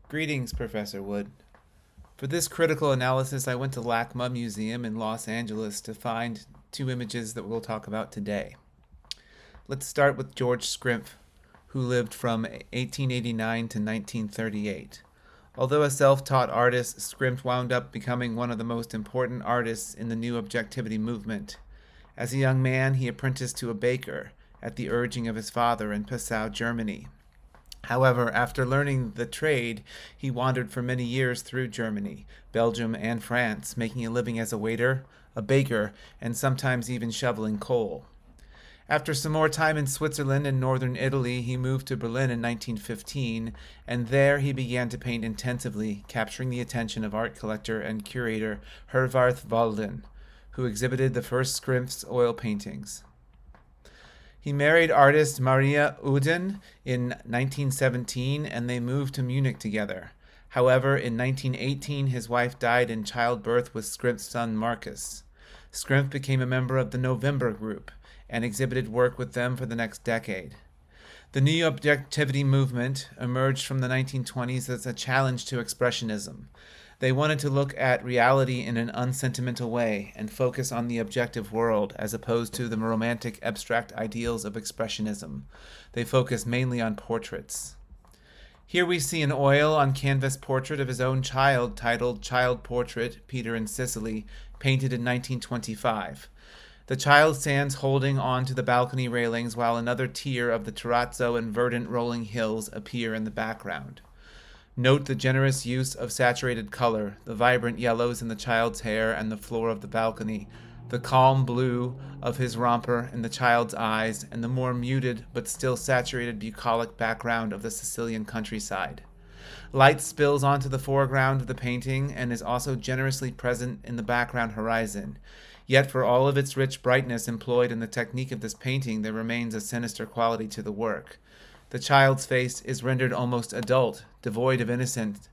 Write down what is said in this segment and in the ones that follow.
Greetings, Professor Wood. For this critical analysis, I went to LACMA Museum in Los Angeles to find two images that we'll talk about today. Let's start with George Schrimpf, who lived from 1889 to 1938. Although a self-taught artist, Schrimpf wound up becoming one of the most important artists in the new objectivity movement. As a young man, he apprenticed to a baker at the urging of his father in Passau, Germany. However, after learning the trade, he wandered for many years through Germany, Belgium, and France, making a living as a waiter, a baker, and sometimes even shoveling coal. After some more time in Switzerland and northern Italy, he moved to Berlin in 1915, and there he began to paint intensively, capturing the attention of art collector and curator Herwarth Walden, who exhibited the first Schrimpf's oil paintings. He married artist Maria Uden in 1917, and they moved to Munich together. However, in 1918, his wife died in childbirth with Schrimpf's son Marcus. Schrimpf became a member of the November Group and exhibited work with them for the next decade. The new objectivity movement emerged from the 1920s as a challenge to Expressionism. They wanted to look at reality in an unsentimental way and focus on the objective world as opposed to the romantic abstract ideals of Expressionism. They focused mainly on portraits. Here we see an oil on canvas portrait of his own child titled Child Portrait, Peter in Sicily, painted in 1925. The child stands holding on to the balcony railings while another tier of the terrazzo and verdant rolling hills appear in the background. Note the generous use of saturated color, the vibrant yellows in the child's hair and the floor of the balcony, the calm blue of his romper in the child's eyes, and the more muted but still saturated bucolic background of the Sicilian countryside. Light spills onto the foreground of the painting and is also generously present in the background horizon. Yet for all of its rich brightness employed in the technique of this painting, there remains a sinister quality to the work. The child's face is rendered almost adult, devoid of innocence.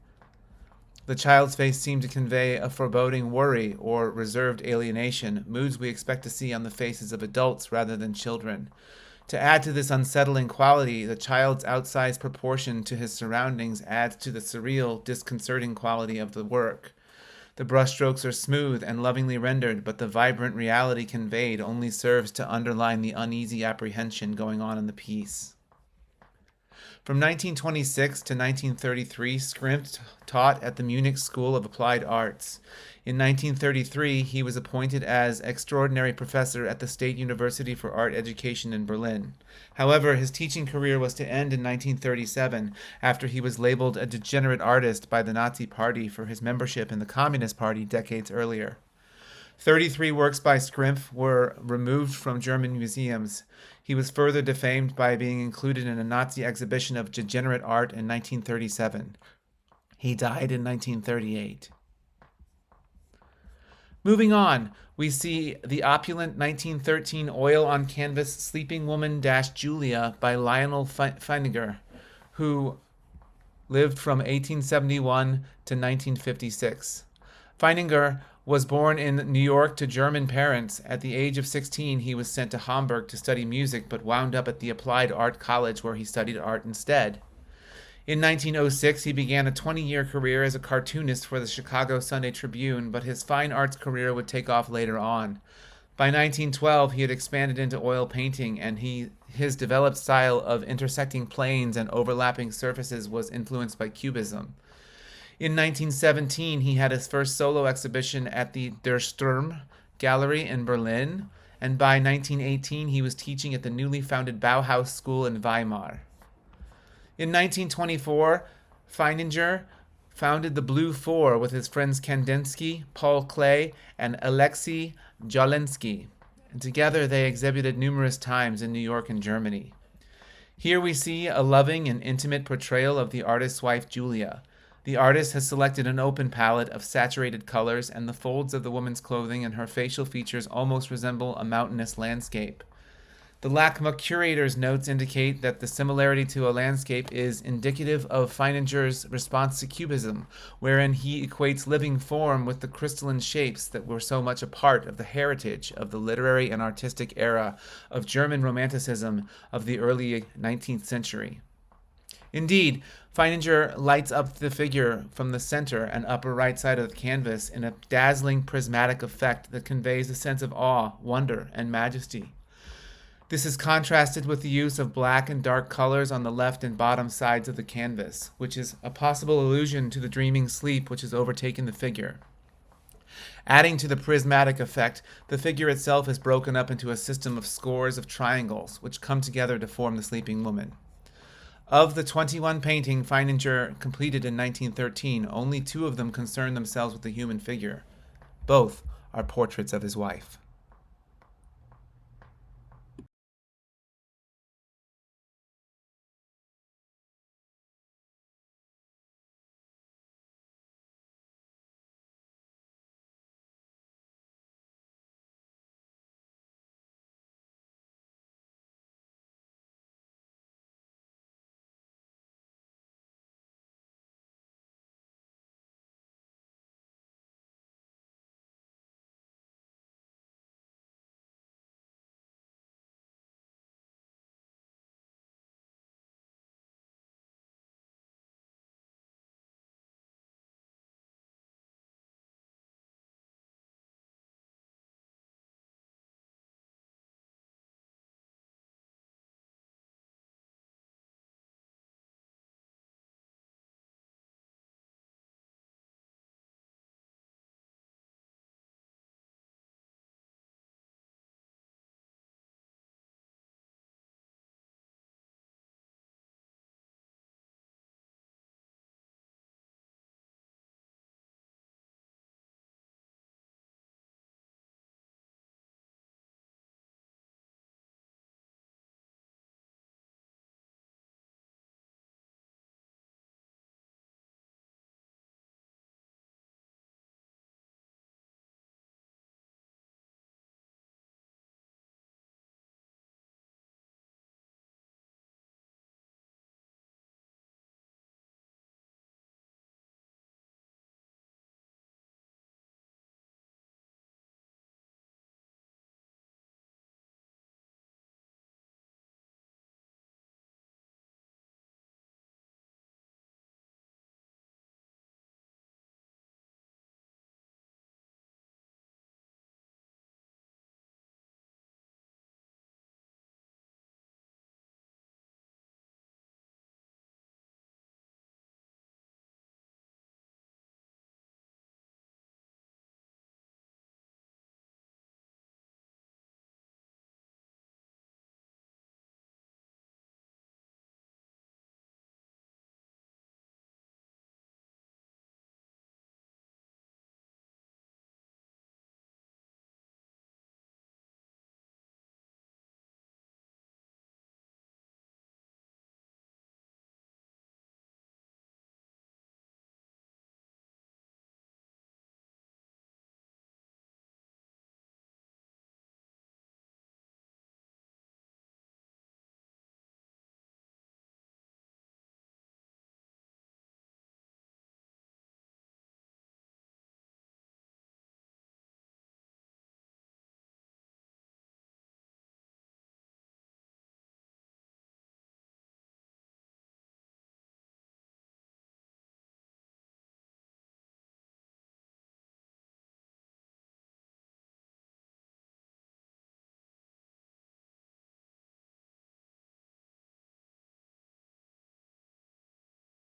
The child's face seemed to convey a foreboding worry or reserved alienation, moods we expect to see on the faces of adults rather than children. To add to this unsettling quality, the child's outsized proportion to his surroundings adds to the surreal, disconcerting quality of the work. The brushstrokes are smooth and lovingly rendered, but the vibrant reality conveyed only serves to underline the uneasy apprehension going on in the piece. From 1926 to 1933, Schrimpf taught at the Munich School of Applied Arts. In 1933, he was appointed as extraordinary professor at the State University for Art Education in Berlin. However, his teaching career was to end in 1937 after he was labeled a degenerate artist by the Nazi Party for his membership in the Communist Party decades earlier. 33 works by Schrimpf were removed from German museums. He was further defamed by being included in a Nazi exhibition of degenerate art in 1937. He died in 1938. Moving on, we see the opulent 1913 oil on canvas Sleeping Woman Julia by Lionel Feininger, who lived from 1871 to 1956. Feininger was born in New York to German parents. At the age of 16, he was sent to Hamburg to study music, but wound up at the Applied Art College where he studied art instead. In 1906, he began a 20-year career as a cartoonist for the Chicago Sunday Tribune, but his fine arts career would take off later on. By 1912, he had expanded into oil painting, and his developed style of intersecting planes and overlapping surfaces was influenced by Cubism. In 1917, he had his first solo exhibition at the Der Sturm Gallery in Berlin, and by 1918, he was teaching at the newly founded Bauhaus School in Weimar. In 1924, Feininger founded the Blue Four with his friends Kandinsky, Paul Klee, and Alexei Jawlensky, and together they exhibited numerous times in New York and Germany. Here we see a loving and intimate portrayal of the artist's wife Julia. The artist has selected an open palette of saturated colors, and the folds of the woman's clothing and her facial features almost resemble a mountainous landscape. The LACMA curator's notes indicate that the similarity to a landscape is indicative of Feininger's response to Cubism, wherein he equates living form with the crystalline shapes that were so much a part of the heritage of the literary and artistic era of German Romanticism of the early 19th century. Indeed, Feininger lights up the figure from the center and upper right side of the canvas in a dazzling prismatic effect that conveys a sense of awe, wonder, and majesty. This is contrasted with the use of black and dark colors on the left and bottom sides of the canvas, which is a possible allusion to the dreaming sleep which has overtaken the figure. Adding to the prismatic effect, the figure itself is broken up into a system of scores of triangles, which come together to form the sleeping woman. Of the 21 paintings Feininger completed in 1913, only 2 of them concern themselves with the human figure. Both are portraits of his wife.